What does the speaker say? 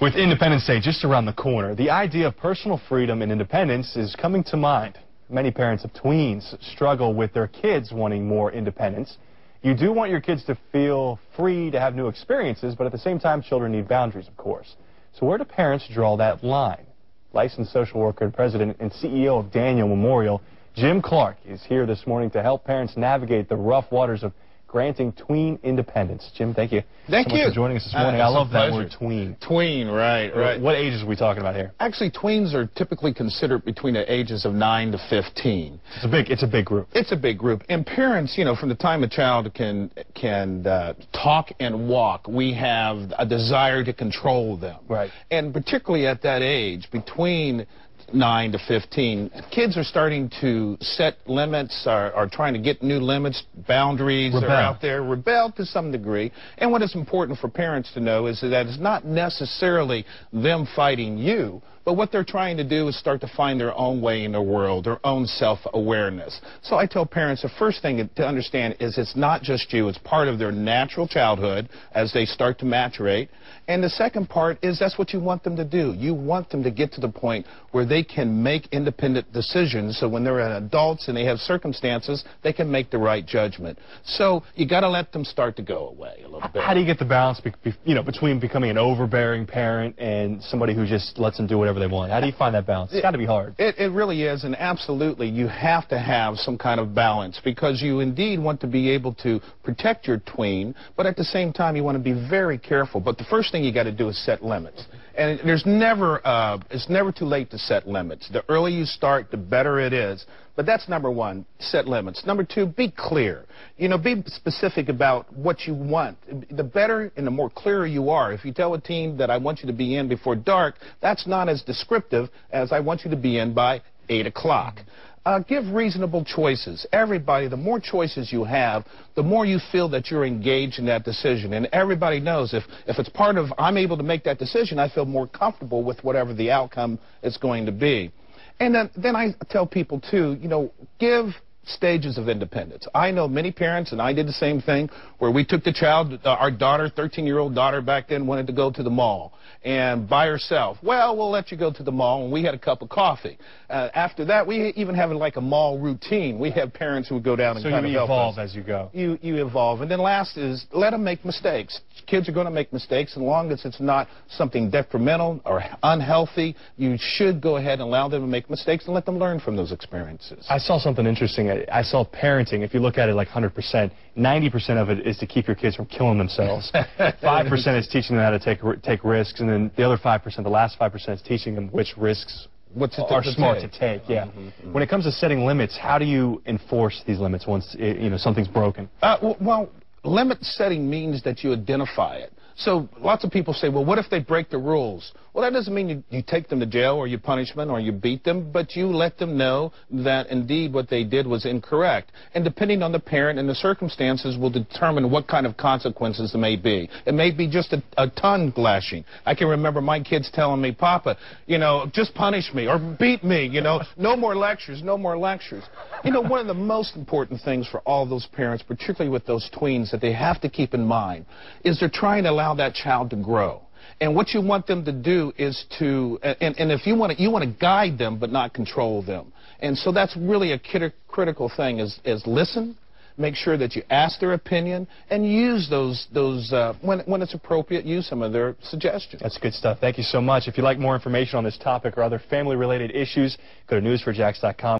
With Independence Day just around the corner, the idea of personal freedom and independence is coming to mind. Many parents of tweens struggle with their kids wanting more independence. You do want your kids to feel free to have new experiences, but at the same time, children need boundaries, of course. So where do parents draw that line? Licensed social worker, president, and CEO of Daniel Memorial, Jim Clark, is here this morning to help parents navigate the rough waters of granting tween independence. Jim, thank you so much for joining us this morning. I love that word, tween. Tween, right. What ages are we talking about here? Actually, tweens are typically considered between the ages of 9 to 15. It's a big group. It's a big group. And parents, from the time a child can talk and walk, we have a desire to control them. Right. And particularly at that age, between 9 to 15, kids are starting to set limits, are trying to get new limits, boundaries are out there, rebel to some degree. And what is important for parents to know is that it's not necessarily them fighting you, but what they're trying to do is start to find their own way in the world, their own self-awareness. So I tell parents the first thing to understand is it's not just you, it's part of their natural childhood as they start to maturate. And the second part is that's what you want them to do. You want them to get to the point where they can make independent decisions, so when they're adults and they have circumstances, they can make the right judgment. So you got to let them start to go away a little bit. How do you get the balance between becoming an overbearing parent and somebody who just lets them do whatever they want? How do you find that balance? It's got to be hard. It really is, and absolutely you have to have some kind of balance, because you indeed want to be able to protect your tween, but at the same time you want to be very careful. But the first thing you got to do is set limits. And it's never too late to set limits. The earlier you start, the better it is. But that's number one, set limits. Number two, be clear. Be specific about what you want. The better and the more clearer you are. If you tell a teen that I want you to be in before dark, that's not as descriptive as I want you to be in by 8 o'clock. Give reasonable choices. Everybody, the more choices you have, the more you feel that you're engaged in that decision. And everybody knows if it's part of I'm able to make that decision, I feel more comfortable with whatever the outcome is going to be. And then I tell people, too, give stages of independence. I know many parents, and I did the same thing, where we took the child, our daughter, 13-year-old daughter back then, wanted to go to the mall. And by herself, well, we'll let you go to the mall, and we had a cup of coffee. After that, we even have like a mall routine. We have parents who would go down and kind of help us. So you evolve as you go. You evolve. And then last is let them make mistakes. Kids are going to make mistakes, as long as it's not something detrimental or unhealthy. You should go ahead and allow them to make mistakes and let them learn from those experiences. I saw something interesting. I saw parenting, if you look at it like 100%, 90% of it is to keep your kids from killing themselves. 5% is teaching them how to take risks, and then the other 5%, the last 5%, is teaching them which risks are smart to take. Yeah. When it comes to setting limits, how do you enforce these limits once something's broken? Well, limit setting means that you identify it. So lots of people say, well, what if they break the rules? Well, that doesn't mean you take them to jail or you punish them or you beat them, but you let them know that indeed what they did was incorrect. And depending on the parent and the circumstances will determine what kind of consequences there may be. It may be just a tongue lashing. I can remember my kids telling me, Papa, just punish me or beat me, no more lectures, no more lectures. One of the most important things for all those parents, particularly with those tweens, that they have to keep in mind is they're trying to allow that child to grow. And what you want them to do is to, and if you want to guide them but not control them. And so that's really a critical thing is listen, make sure that you ask their opinion, and use those when it's appropriate, use some of their suggestions. That's good stuff. Thank you so much. If you'd like more information on this topic or other family-related issues, go to newsforjacks.com.